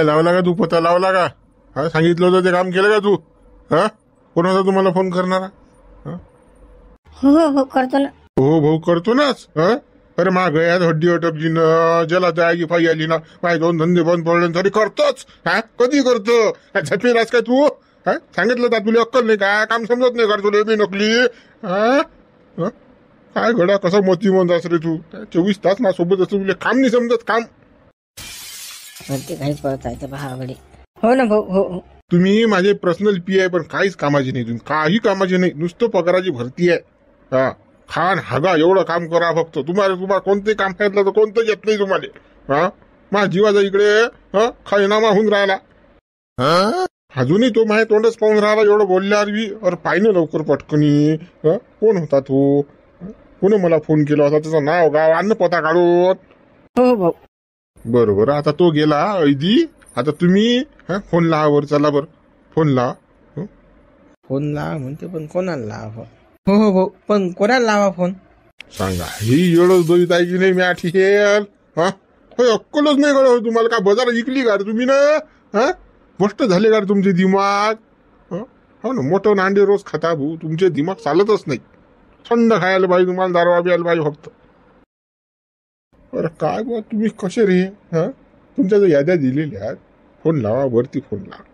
काय लावला का तू? पत्ता लावला का? हा, सांगितलं होतं ते काम केलं का तू? हा, कोण होता तुम्हाला फोन करणारा? हो हो हो करतो ना. हो भाऊ करतो नाच. अरे मा गयात हड्डी अटपली ना, ज्याला जायची पायी आली ना, पाय दोन धंदे बंद पडले तरी करतोच. हा, कधी करतो? झटली राज काय तू? हा, सांगितलं का तुला अक्कल नाही का? काम समजत नाही का तुला? मी नकली हा, काय घडा कसा मोती म्हणतास रे तू? 24 तास ना सोबत असतो, तुला काम नाही समजत काम. ते काही पळत आहे भावाकडे. हो ना भाऊ. हो हो. तुम्ही माझे पर्सनल पी आहे, पण काहीच कामाची नाही. तुम्ही काही कामाची नाही, नुसतं पगाराची भरती आहे. हा, खान हागा एवढं काम करा फक्त. तुम्हाला कोणते काम सांगितलं तर कोणतं येत नाही तुम्हाला. हा, माझ्या जीवाचा इकडे खायनामा होऊन राहिला. अजूनही तो माझ्या तोंडच पाहून राहिला एवढं बोलल्यावर बी. अरे पाहिलं लवकर पटकनी. कोण होता तो? कोण मला फोन केला होता? त्याचं नाव गाव अन्न पता काढून. हो भाऊ. बरोबर, आता तो गेला ऐदी. आता तुम्ही फोन लावा बर. चला बर फोन लावा. फोन लावा म्हणते, पण कोणाला लावा? हो हो भाऊ, पण कोणाला लावा फोन? सांगा. ही एवढं दोन आहे की नाही मी आठेल. हा, अक्कलच नाही कळलं तुम्हाला. का बाजार जिंकली का तुम्ही ना? हा, मस्त झाले का तुमचे दिमाग? हो ना, मोठं अंडे रोज खाता भाऊ. तुमचे दिमाग चालतच नाही. थंड खायला पाहिजे तुम्हाला, दारवा प्यायला पाहिजे फक्त. अरे काय बा तुम्ही कसे रे? तुमच्या जो याद्या दिलेल्या, फोन लावा वरती फोन लावा.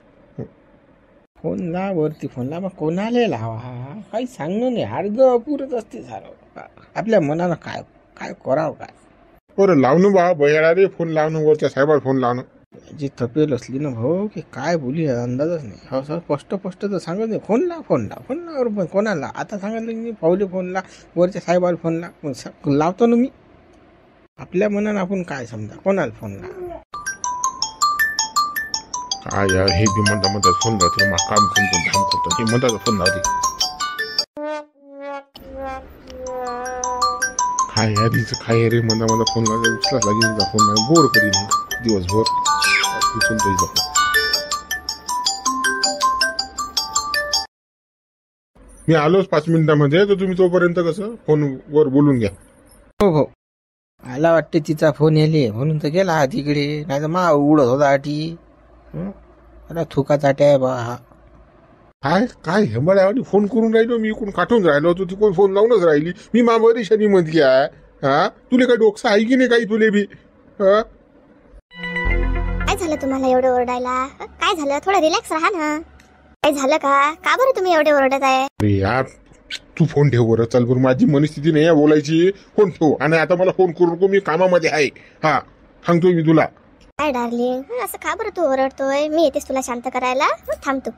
फोन लावा वरती फोन लावा, कोणाला लावा? काही सांगणं नाही, हाडग पुरत असते सारं. आपल्या मनानं काय काय करावं काय? बरं लावणं बा बयाळा रे. फोन लावणं वरच्या साहेबाला फोन लावणं. जी तपेल असली ना भाऊ, की काय बोली अंदाजच नाही. हो सर, स्पष्ट तर सांगत नाही. फोन लाव फोन लाव फोन लाव. पण कोणाला? आता सांगितलं मी पावले फोन ला, वरच्या साहेबाला फोन ला. लावतो ना मी. आपल्या मनानं आपण काय समजा, कोणाला फोन लाव? काय यार, हे बी म्हणता फोन लावतो. मग काम करतो धाम करतो. हे म्हणता फोन लावते. काय यार हिचं काय रे? म्हणता फोन लावतो. उचलाच लागेल फोन लाव. बोर करीन दिवसभर. उचलतो हिचा फोन. मी आलोच 5 मिनिटामध्ये. तर तुम्ही तोपर्यंत कसं फोनवर बोलून घ्या. हो हो. आला वाटते तिचा फोन येले म्हणून तर गेला तिकडे. नाही तर मा उडत होता आठी. आता थुका चाट्या बा. काय काय हेंबळ्यावानी फोन करून राहिलो मी. इकडून काठून राहिलो होतो, तिकडून फोन लावूनच राहिली. मी मामारी शनी मध्ये आहे. हा, तुले काय डोकसा आहे की नाही काही तुले बी? काय झालं तुम्हाला एवढं ओरडायला? काय झालं? थोडं रिलॅक्स राहा ना. काय झालं का? का बरं तुम्ही एवढे ओरडत आहे? अरे यार तू फोन ठेव बरं. चल बरं, माझी मनस्थिती नाही आहे बोलायची. फोन ठेव. आणि आता मला फोन करू नको, मी कामामध्ये आहे. हा, सांगतोय मी तुला. काय डार्लिंग, असं का बरं तू ओरडतोय? मी येतेस तुला शांत करायला. थांबतो.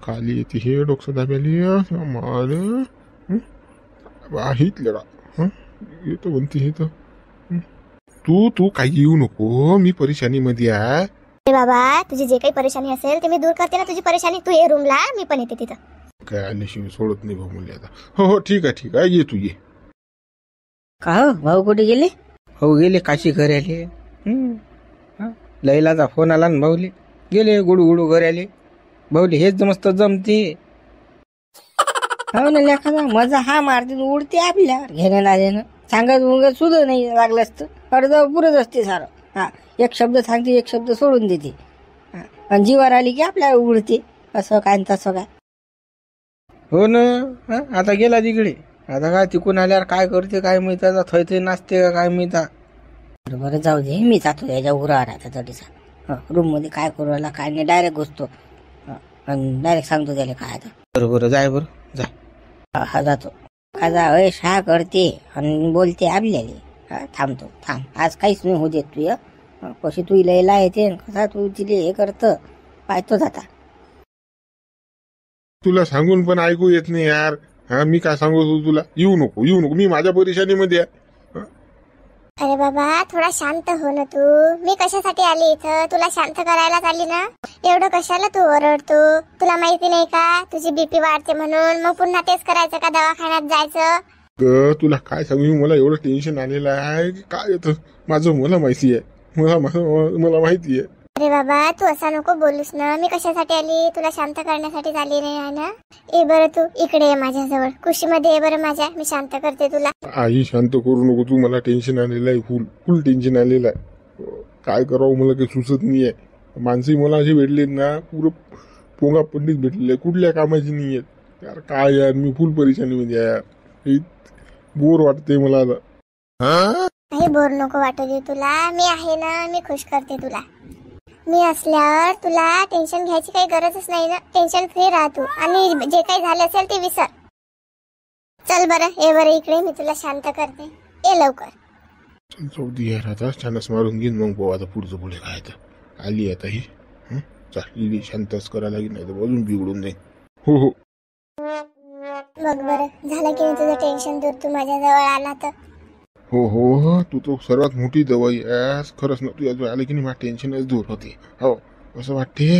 खाली येते हे डोकं दाब्याली. वाहित लढा येतो म्हणते हे तर. तू काही येऊ नको, मी परेशानी मध्ये आहे. अरे बाबा, तुझी जे काही परेशानी असेल ते मी दूर करते ना तुझी परेशानी. तू ये रूमला, मी पण येते तिथं. काय आल्याशिवाय सोडत नाही भाऊ मुली आता. हो ठीक आहे ये तू ये. का हो भाऊ कुठे गेले? हो गेले काशी घरी आले. लैलाचा फोन आला ना भाऊले. गेले गुडू घरी आले. भाऊले हेच मस्त जमते. हो ना, लेखाचा मजा हा मारते उडते आपल्यावर. घेणं लागेनं सांगत उगत सुद्धा नाही लागलं असतं. अर्ध पुरत असते सारं. हा, एक शब्द सांगते, एक शब्द सोडून देते. आणि जीवावर आली की आपल्याला उडते. असं काय तसं काय. हो ना. आता गेला तिकडे. आता काय तिकून आल्यावर काय करते काय माहित. आता थै नाचते का काय माहित. बरं जाऊ दे, मी जातो याच्या उरावर आता तडीचा. रूम मध्ये काय करू राहिला काय नाही, डायरेक्ट घुसतो आणि डायरेक्ट सांगतो त्याला काय आता. बरोबर जाय बरं जाय. हा जातो. काजा शहा करते आणि बोलते आपल्याला. थांबतो थांब, आज काहीच नाही होऊ देत तू. कशी तू लयला येते कसा तू तिले हे करत पाहतोच आता. तुला सांगून पण ऐकू येत नाही यार. मी काय सांगू तुला? येऊ नको मी माझ्या परेशानीमध्ये आहे. अरे बाबा, थोडा शांत हो ना तू. मी कशासाठी आली इथं? तुला शांत करायलाच आली ना. एवढं कशाला तू ओरडतो? तुला माहिती नाही का तुझी बीपी वाढते म्हणून? मग पुन्हा तेच करायचं का? दवाखान्यात जायचं? तुला काय सांगू, मला एवढं टेन्शन आलेलं आहे की काय येतं माझं मला माहिती आहे. मला माहिती आहे. अरे बाबा, तू असा नको बोलूस ना. मी कशासाठी आली? तुला शांत करण्यासाठी आली नाही आहे ना. ए बरं, तू इकडे ये माझ्याजवळ. कुशीमध्ये ये बरं माझ्या. मी शांत करते तुला. आई शांत करू नको तू. मला टेन्शन आलेलं आहे. फुल टेन्शन आलेलं आहे. काय करावं मला काही सुचत नाहीये. माणसंही मला असे भेटले ना पुरं पोंगा पंडित भेटलेले कुठल्या कामाची नाही आहेत यार. काय यार मी फुल परेशानीमध्ये आहे यार. बोर वाटते मला आता. काही बोर नको वाटू दे तुला. मी आहे ना, मी खुश करते तुला. मी असल्यावर तुला टेन्शन घ्यायची काही गरजच नाही ना. टेन्शन फ्री राह तू आणि जे काही झालं असेल ते विसर. चल बरं ये बरं इकडे, मी तुला शांत करते. ये लवकर. जाऊ दे यार आता छानच मारून घेईन मग भाऊ. आता पुढचं पुढे काय तर आली आता ही. चालली शांतच करायला लागेल नाही तर अजून बिघडून जाईल. हो हो बघ बरं झालं की नाही तुझं टेन्शन दूर. तू माझ्या जवळ आला तर. हो हो तू तो सर्वात मोठी दवाई आहेस खरंच ना. तू याजवळ आलं की नाही माझं टेन्शनच दूर होते. हो असं वाटते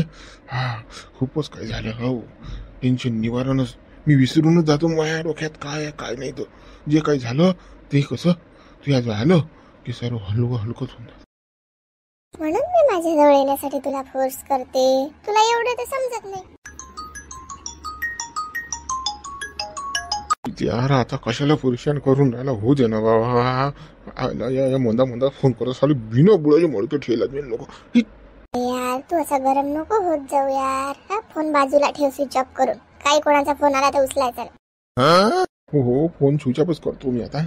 हा खूपच काय झालं. हो टेन्शन निवारणच मी विसरूनच जातो. माझ्या डोक्यात काय आहे काय नाही. तर जे काही झालं ते कसं तू याजवळ आलं की सर्व हलकं हलकंच होऊन जातं. म्हणून मी माझ्या जवळ येण्यासाठी तुला फोर्स करते. तुला एवढे तर समजत नाही. यार आता कशाला परेशान करून राहिला. हो दे ना बाबा. या मोंदा फोन करत चालू बिना बुडाचे मडके ठेवला मी लोक. यार तू असा गरम नको होत जाऊ यार. हा फोन बाजूला ठेव स्विच ऑफ करून. काही कोणाचा फोन आला तर उचलायचा नाही. हो हो फोन स्विच ऑफच करतो मी आता.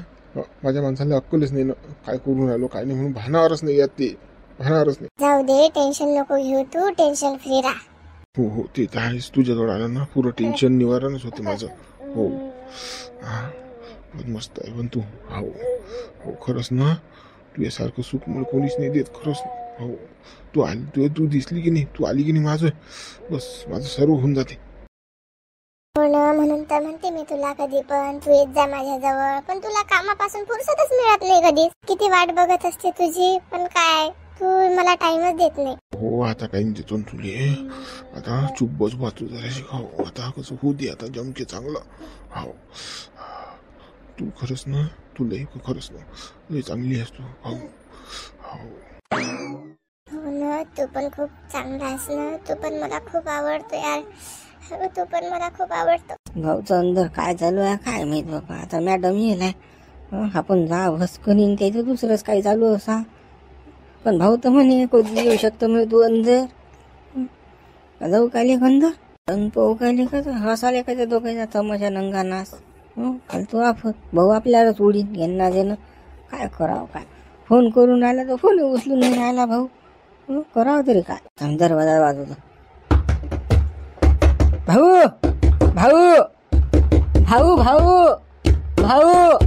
माझ्या माणसाला अक्कलच नाही ना काय करून राहिलो काय नाही म्हणून भानावरच नाही यात ते. भानावरच नाही. जाऊ दे टेन्शन नको घेऊ तू. टेन्शन फ्री राहा. हो हो ते तर आहेच. तुझ्याजवळ आलं ना पुरं टेन्शन निवारणच होते माझं. हो मस्त आहे पण तू. हो हो खरंच ना तुझ्यासारखं सुख मला कोणीच नाही देत खरंच. हो तू आली तू दिसली की नाही. तू आली की नाही माझं बस माझं सर्व होऊन जाते. हो ना म्हणून तर म्हणते मी तुला कधी पण तू येत जा माझ्या जवळ. पण तुला कामापासून फुरसतच मिळत नाही कधीच. किती वाट बघत असते तुझी पण काय तू मला टाइमच देत नाही. हो आता काही देतो तुले. आता चुप बस तू जराशी. हो आता कसं होऊ दे आता जमके चांगलं. हो तू खरंच ना तू लई खरंच ना लई चांगली आहेस तू. हो हो हो ना तू पण खूप चांगला आहेस ना. तू पण मला खूप आवडतो यार. तू पण मला खूप आवडतो. भाऊचं अंदर काय चालू आहे काय माहित बाबा. आता मॅडम येलाय आपण जा भस्कनीन त्याचं दुसरंच काही चालू असा. पण भाऊ तर म्हणे कधी येऊ शकतो मी तू अंदर. जाऊ काले अंदर पण पाहू काले का हसाले का दोघांचा तमाशा नंगा नाच. फालतू आफत. भाऊ आपल्यालाच उडीन घेणं देणं. काय करावं काय. फोन करून राहिला तर फोन उचलून नाही राहिला भाऊ. करावं तरी काय. थांब दरवाजा वाजवतो. भाऊ भाऊ भाऊ भाऊ भाऊ.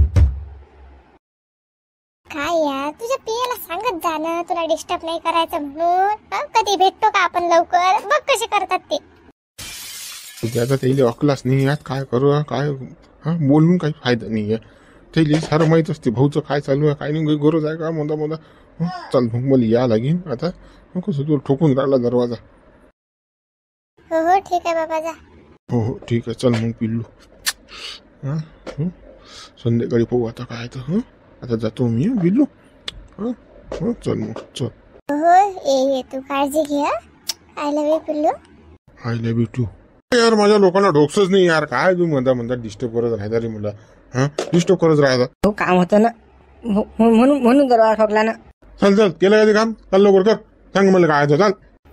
काय यार तुझ्या पियाला सांगत जा ना तुला डिस्टर्ब नाही करायचं म्हणून. कधी भेटतो का आपण लवकर. बघ कसे करतात ते. त्याचा त्याला अकलाच नाही यात काय करू काय. बोलून काही फायदा नाही आहे. त्याला सारं माहीत असते भाऊचं काय चालू आहे काय नाही. गरज आहे का मोदा चल मग मला या लागेल आता. कसं तू ठोकून राहिला दरवाजा. हो हो ठीक आहे बाबा जा. हो हो ठीक आहे चल मग पिल्लू. संध्याकाळी पाहू आता काय तर. आता जातो मी पिल्लू. चल मग चल. हो ये तू काळजी घे. आय लव्ह यू पिल्लू. I love you too. यार माझ्या लोकांना डोकसच नाही यार. काय तू म्हणता डिस्टर्ब करत राहता रे मला. डिस्टर्ब करत राहता. हो काम होतं ना म्हणून दरवाजा ठोकला ना. चल केलं का ते काम. चाल लवकर कर. सांग मला काय चाल.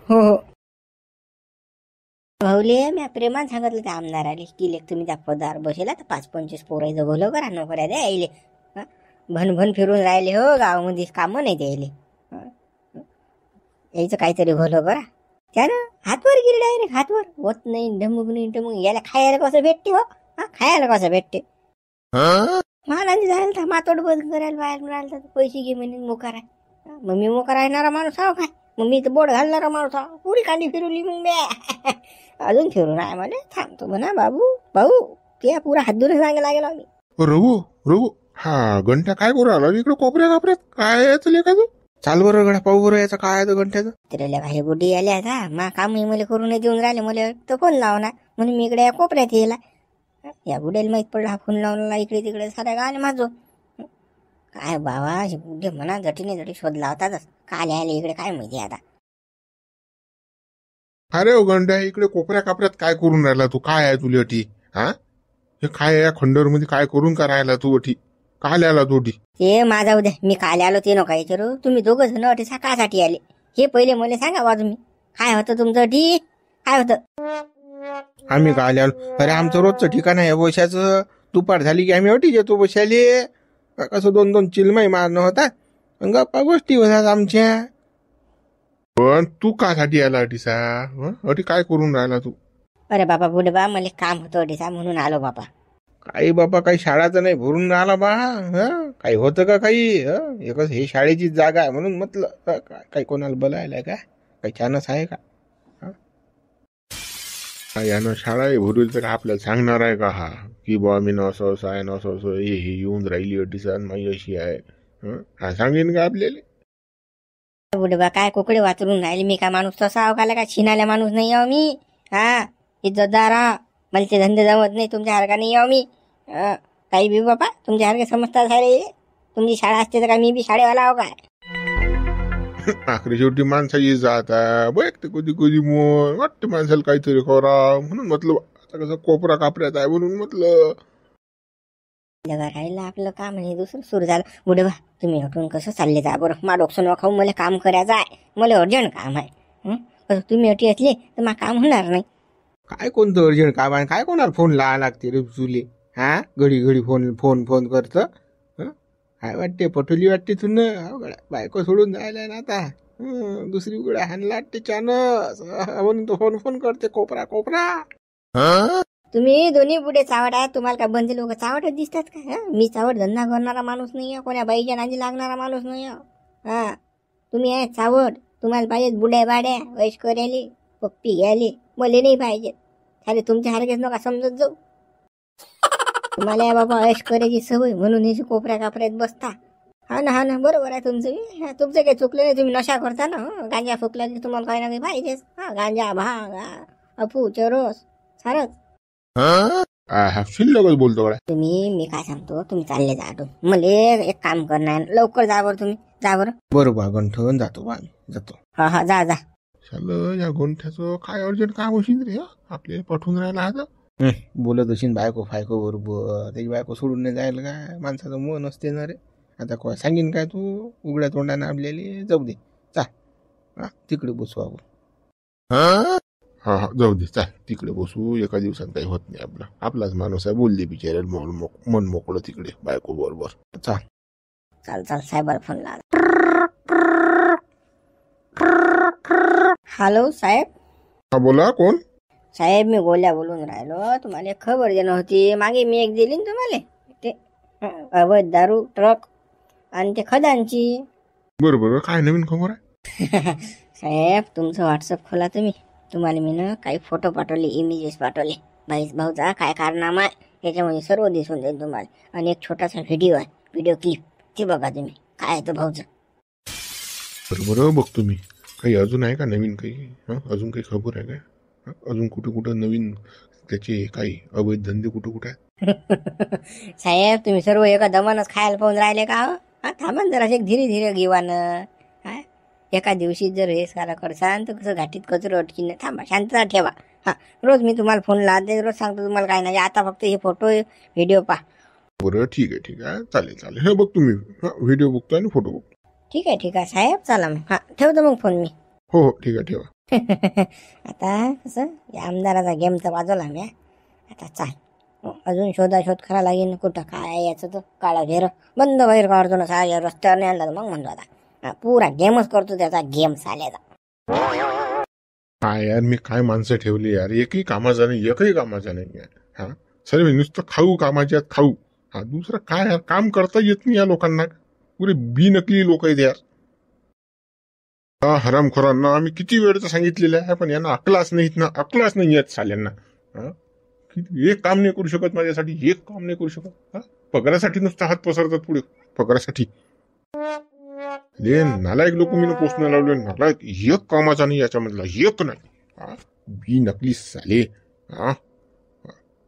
हो हो भाऊले मी प्रेमान सांगितलं त्या आमदाराले की तुम्ही त्या पदार बसेला तर 5-25 पोरायचं भलं करा नोकऱ्या द्या यायले. भन फिरून राहिले हो गावामध्ये कामं नाही द्यायले. यायचं काहीतरी भलं करा. त्यानं हातवर गेली डायरेक्ट हातवर. होत नाही ढमुक याला खायला कसं भेटते हो. खायला कसं भेटते. मला जायला मातोड बंद करायला बाहेर राहिला तर पैसे घे म्हणे मोकार आहे. मग मी मोकार येणारा माणूस आहो काय. मग मी तर बोट घालणारा माणूस आहो. पुरी कांडी फिरवली मग मी. अजून फिरून आहे मला. थांबतो म्हणा भाऊ त्या पुरा हात धुवून सांगायला लागेल आम्ही. रघु हा घंटा काय करू आला इकडे कोपऱ्यात काय याचं लेखा तू. चाल बरं गड्या पाहू बरं याचं काय आहे घंट्याचं. तिला काही गुड्डी आल्या आता मा काम मला करून देऊन राहिले. मला तर कोण लावणार म्हणून मी इकडे या कोपऱ्यात येला. या गुड्याला माहित पडला हा फोन लावला इकडे तिकडे साऱ्या गावाला माझो. काय बाबा गुड्डे म्हणा झटी शोध लावतातच. काले आले इकडे काय माहिती आता. अरे घंटा इकडे कोपऱ्या कापऱ्यात काय करून राहिला तू. काय आहे तुला अटी. हे काय या खंडर मध्ये काय करून का राहिला तू अटी. काल आला तू अटी. ते माझा उद्या मी काल आलो ते नका विचारू. तुम्ही दोघं जण अटी सकाळसाठी आले हे पहिले मला सांगा बा तुम्ही. काय होतं तुमचं ठीक काय होतं? आम्ही का आल्यावर अरे आमचं रोजचं ठिकाण आहे बोशाचं. दुपार झाली की आम्ही अटी येतो बोशाले. कसं 2-2 चिलमाई मारणं होता गप्पा गोष्टी होतात आमच्या. पण तू कासाठी आला अटीसा? अटी काय करून राहिला तू? अरे बाबा बुडे बा मला काम होतं अडीसा म्हणून आलो बाबा. काही बाबा काही शाळाचं नाही भरून राहिला बा. काही होतं का काही? एकच हे शाळेची जागा आहे म्हणून म्हटलं. काही कोणाला बोलायला का? काही चानस आहे का? यानं शाळा भरून तर आपल्याला सांगणार आहे का हा की बा मी असं असं आहे ना असं असं हे येऊन राहिली अटीसा माई अशी आहे. हा सांगेन का आपल्याला? बुडे बा काय कोकडे वाचरून राहिले. मी काय माणूस तसा अवकाला काय छिनाल्या माणूस नाही आहो मी. हा इज्जतदार मला ते धंदे जमत नाही तुमच्यासारखा नाही आहो मी. काही बी बाबा तुमच्यासारखे समजतात सारे. तुमची शाळा असते तर काय मी बी शाळेवाला आहो काय? आखरी शेवटी माणसाची जात आहे बघते कधी कधी मग वाटते माणसाला काहीतरी करा म्हणून म्हटलं आता कसं कोपरा कापऱ्यात आहे म्हणून म्हटलं जगा राहिलं आपलं काम आणि दुसरं सुरू झालं. बुडे बा तुम्ही उठून कसं चालले जा बरं. मा डोकसं न खाऊ मला काम करायचं आहे. मला अर्जंट काम आहे. कसं तुम्ही अटी असले तर मग काम होणार नाही. काय कोणतं अर्जंट काम आहे? काय कोणाला फोन लावा लागते रे तुले? हा घडी घडी फोन फोन फोन करतं. काय वाटते पटोली वाटते तुन बायको सोडून जायला ना आता. दुसरी उघड्या हाणला वाटते चानस म्हणून तो फोन फोन करते कोपरा कोपरा. तुम्ही दोन्ही बुडे चावट आहे. तुम्हाला काय बंदे लोक चावटच दिसतात का? मी चावट धंदा करणारा माणूस नाही आहे. कोण्या बाईच्या नादी लागणारा माणूस नाही आहे. हा तुम्ही आहे चावट. तुम्हाला पाहिजेत बुड्या बाड्या वैश करायले पप्पी घ्यायले. मला नाही पाहिजेत. सारे तुमच्या सारखेच नका समजत जाऊ. तुम्हाला या बाबा ऐश करायची सवय म्हणून हे कोपऱ्या कापऱ्यात बसता. हा ना बरोबर आहे तुमचं. तुमचं काही चुकलं नाही. तुम्ही नशा करता ना. गांजा फुकला की तुम्हाला काही ना काही पाहिजेच. हा गांजा भांग अफू चरोस सारच. शिल्लकच बोलतो गड्या. तुम्ही मी काय सांगतो तुम्ही चालले जा आटून. मला एक काम करणार लवकर जा बरं. तुम्ही जा बरं. बरोबर गंठन जातो बा आम्ही जातो. हा जा जा. चल या गोंठ्याचं काय अर्जंट काम होशील रे आपल्याला पठवून राहिला आता. बोलत असेल बायको फायको बरोबर. त्याची बायको सोडून नाही जायला काय? माणसाचं मन असते ना रे. आता काय सांगीन काय तू उघड्या तोंडाने आपल्याला? जाऊ दे चा तिकडे बसू आपण. हा जाऊ दे चाल तिकडे बसू. एका दिवसात काही होत नाही. आपलाच माणूस आहे. बोलले बिचारे मन मोकळं तिकडे बायको बरोबर. चाल साहेबाला फोन लाव. हॅलो साहेब. हा बोला कोण? साहेब मी गोल्या बोलून राहिलो. तुम्हाला एक खबर देणं होती. मागे मी एक दिली ना तुम्हाला ते अवैध दारू ट्रक आणि ते खदांची. बरोबर काय नवीन खबर आहे? साहेब तुमचं व्हॉट्सअप खोला तुम्ही. तुम्हाला मी ना काही फोटो पाठवले इमेजेस पाठवले. भाऊचा काय कारनामा आहे त्याच्यामध्ये सर्व दिसून जाईल तुम्हाला. आणि एक छोटासा व्हिडिओ आहे व्हिडिओ क्लिप ते बघा तुम्ही. काय आहे तो भाऊचं. बरोबर बघतो मी. काही अजून आहे का नवीन काही? अजून काही खबर आहे का? अजून कुठं नवीन त्याचे काही अवैध धंदे कुठं आहेत? साहेब तुम्ही सर्व एका दमानच खायला पाहून राहिले का? थांबा जरा एक धीरे धीरे घेवानं. एका दिवशी जर हे सारा करसान तर कसं घाटीत कचरो अटकीन. थांबा शांतता ठेवा. रोज मी तुम्हाला फोन लावते. रोज सांगतो तुम्हाला काय नाही. आता फक्त हे फोटो व्हिडिओ पहा. बरं ठीक आहे चालेल. हे बघतो मी व्हिडिओ बघतो आणि फोटो बघतो. ठीक आहे साहेब चला मग. ठेवतो मग फोन मी. हो ठीक आहे ठेवा. आता कसं या आमदाराचा गेम तर वाजवला मी. आता चाल अजून शोध करा लागेल. कुठं काय याचं तर काळा घेर बंद बाहेर काढतो ना. साऱ्या रस्त्यावर नाही आणला मग म्हणतो आता पुरा गेमच करतो त्याचा गेम साल्याचा. काय यार मी काय माणसं ठेवली यार. एकही कामाचा नाही यार. सर्व नुसतं खाऊ कामाच्या खाऊ. दुसरं काय यार काम करता येत नाही या लोकांना. पुरे बी नकली लोक आहेत यार. हरामखोरांना आम्ही किती वेळचं सांगितलेलं आहे पण यांना अकलाच नाही येत साल्यांना. एक काम नाही करू शकत माझ्यासाठी. एक काम नाही करू शकत. पगारासाठी नुसतं हात पसरतात पुढे पगारासाठी. नालायक लोक मी पोचणं लावले. नालायक एक कामाचा नाही याच्यामधला एक नाही. बी नकली साले.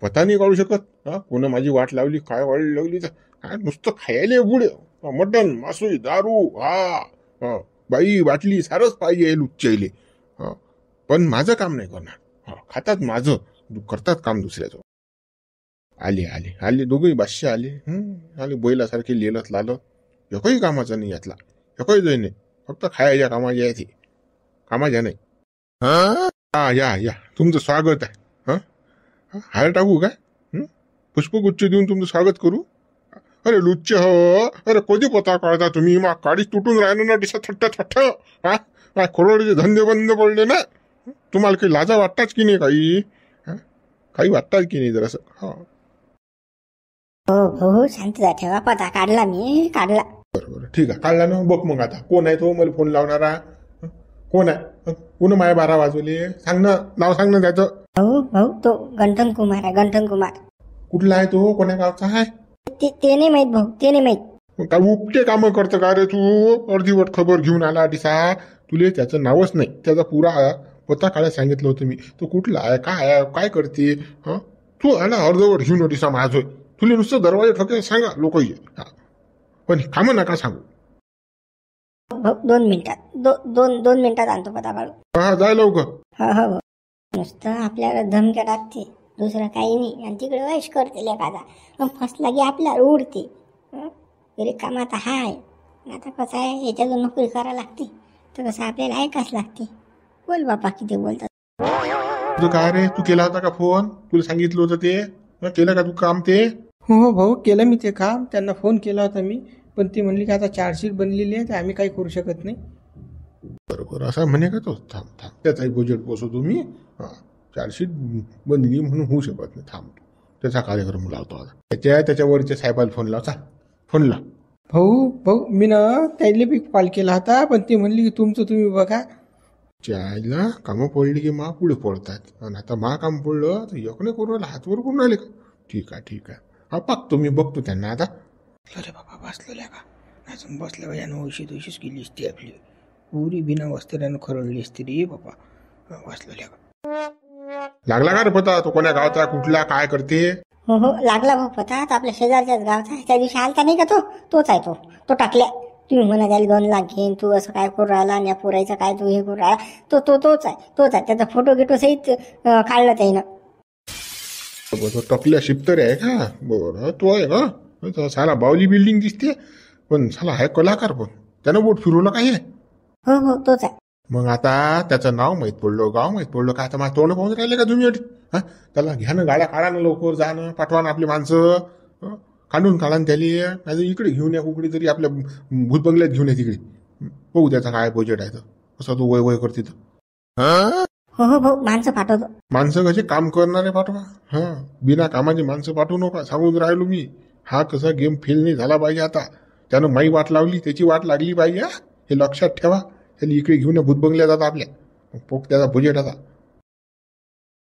पता नाही काढू शकत. कोणा माझी वाट लावली काय वाट लावली तर नुसतं खायला पुढे मटण मासोळी दारू बाई बाटली सारच पाहिजे लुच्चाईले. पण माझं काम नाही करणार. खातात माझं करतात काम दुसऱ्याचं. आले दोघंही बादशाह आले बैलासारखे लेलत लालत. एकही कामाचा नाही यातला. एकही जाई नाही. फक्त खायच्या कामाच्या आहे ते. कामाच्या नाही. हा या तुमचं स्वागत आहे. हार टाकू काय? पुष्पगुच्छ देऊन तुमचं स्वागत करू? अरे लुच्च हो, अरे कधी पता काढता तुम्ही? मग काळीच तुटून राहिलं ना दिसा थट्ट. हा काय करोडचे धंदे बंद पडले ना? तुम्हाला काही लाजा वाटताच की नाही काही? काही वाटतात की नाही जरासं? हा हो शांतता ठेवा. पता काढला मी, काढला. बरोबर ठीक आहे, काढला ना. बघ मग आता कोण आहे तो मला फोन लावणारा? कोण आहे? कोण माया 12 वाजवले? सांग ना, नाव सांग ना त्याचं. भाऊ तो गंठन कुमार आहे, गंठन कुमार. कुठला आहे तो? कोण्या गावचा आहे? ते नाही माहित भाऊ, ते नाही माहित. मग काय उपटे कामं करतं का रे तू? अर्धीवट खबर घेऊन आला दिसा. तुले त्याचं नावच नाही, त्याचा पुरा पत्ता काढायला सांगितलं होतं मी. तो कुठला आहे, काय आहे, काय करते? तू आहे ना अर्धवट घेऊन दिसा माझं. तुला नुसतं दरवाजे ठोके सांगा लोक ये, पण कामं नका सांगू. भाऊ 2 मिनिटात, दोन मिनिटात आणतो पता काढू. हा जाय लवकर. हो नुसतं आपल्याला धमक्या टाकते, दुसरं काही नाही. आणि तिकडे वैश करते लेखाचा. मग फसला की आपल्याला उडते. तरी काम आता हाय. आता कसं आहे, याच्यातून नोकरी करायला लागते तर कसं आपल्याला ऐकाच लागते. बोल बापा किती बोलतात. तुझं काय रे, तू केला होता का फोन? तुला सांगितलं होतं ते? केलं का तू काम ते? हो भाऊ, केलं मी ते काम. त्यांना फोन केला होता मी, पण ती म्हणली की आता चार्जशीट बनलेली आहे तर आम्ही काही करू शकत नाही. बरोबर असं म्हणे का तो? थांब त्याचाही बजेट पोसवतो मी. चार्जशीट बनली म्हणून होऊ शकत नाही. थांब त्याचा कार्यक्रम लावतो आता. त्याच्यावरच्या साहेबाला फोन लाव. फोन लाव. भाऊ मी ना त्याला बी कॉल केला होता, पण ती म्हणली की तुमचं तुम्ही बघा. चायला कामं पडली की मा पुढे पडतात. आणि आता मा काम पडलं तर एकने करू हातवर करून राहिले का? ठीक आहे. हा पाकतो मी, बघतो त्यांना आता. अरे बाबा बसलेल्या का? अजून बसल्या वेळानं उशीच केली असती आपली. पुरी बिना वस्त्रानं खरडली असती रे बाबा. बसलेल्या का? लागला का रे पता? तो कोण्या गावचा, कुठला, काय करते? हो लागला भाऊ पता. आता आपल्या शेजारच्याच गावचा. त्या दिवशी आलता नाही का तोच आहे तो टाकल्या. तुम्ही म्हणा त्याला 2 लाख घेईन, तू असं काय करू राहिला आणि या पोरायचं काय तू हे करू राहिला. तोच आहे. त्याचा फोटो गिटो सहित काढला त्यानं. टकल्या शिपतरे आहे का? बरं तो आहे का? साला बावली बिल्डिंग दिसते, पण साला आहे कलाकार. पण त्यानं बोट फिरवलं काय? हो तोच आहे. मग आता त्याचं नाव माहीत पडलं, गाव माहीत पडलं का? आता माझं तोंड पाहून राहिले का तुम्ही? त्याला घ्या ना, गाड्या काढा ना, लवकर जा ना, पाठवा ना आपली माणसं. काढून काढा ना त्याला. नाही इकडे घेऊन या, कुकडे तरी आपल्या भूत बंगल्यात घेऊन या तिकडे. बघू त्याचा काय बजेट आहे तर. कसं तो वय करते तर. हो भाऊ माणसं पाठवतो. माणसं कसे काम करणारे पाठवा. बिना कामाची माणसं पाठवू नका, सांगून राहिलो मी. हा कसा गेम फेल नाही झाला पाहिजे. आता त्यानं माई वाट लावली, त्याची वाट लागली पाहिजे. हे लक्षात ठेवा. त्याला इकडे घेऊन भूत बंगल्यात जातात आपल्या. पोक त्याचा बजेट आता.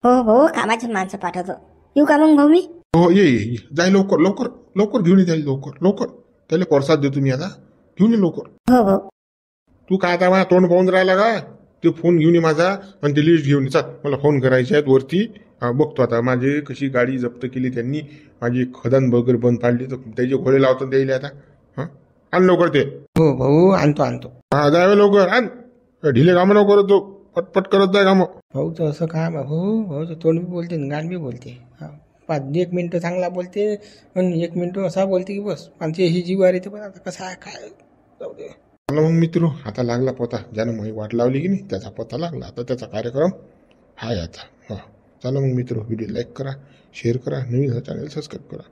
हो कामाची माणसं पाठवतो. येऊ का मग भाऊ मी? हो ये जाय लवकर घेऊन ये त्याला. लवकर त्याला परसाद देतो मी आता. घेऊन ये लवकर. हो भाऊ. तू काय आता माझ्या तोंड पाहून राहिला का? ते फोन घेऊन ये माझा आणि ते लिस्ट घेऊन ये. चल, मला फोन करायचे आहेत वरती. बघतो आता माझी कशी गाडी जप्त केली त्यांनी. माझी खदान वगैरे बंद पाडली तर त्याचे घोडे लावतो द्यायला आता. आण लवकर ते. हो भाऊ आणतो. जाय लवकर आण. ढिले कामं नको करत तो. पटपट करत जाय कामं. भाऊचं असं काम आहे. भाऊचं तोंड बी बोलते आणि गाण बी बोलते. 1 मिनिट चांगला बोलते आणि 1 मिनिट असा बोलते की बस आमची ही जीवार येते. पण आता कसं आहे काय जाऊ दे. मला मग मित्र आता लागला पता. ज्यानं माही वाट लावली की नाही त्याचा पत्ता लागला. आता त्याचा कार्यक्रम हाय आता. चला मग मित्र, व्हिडिओ लाईक करा, शेअर करा, नवीन चॅनल सबस्क्राईब करा.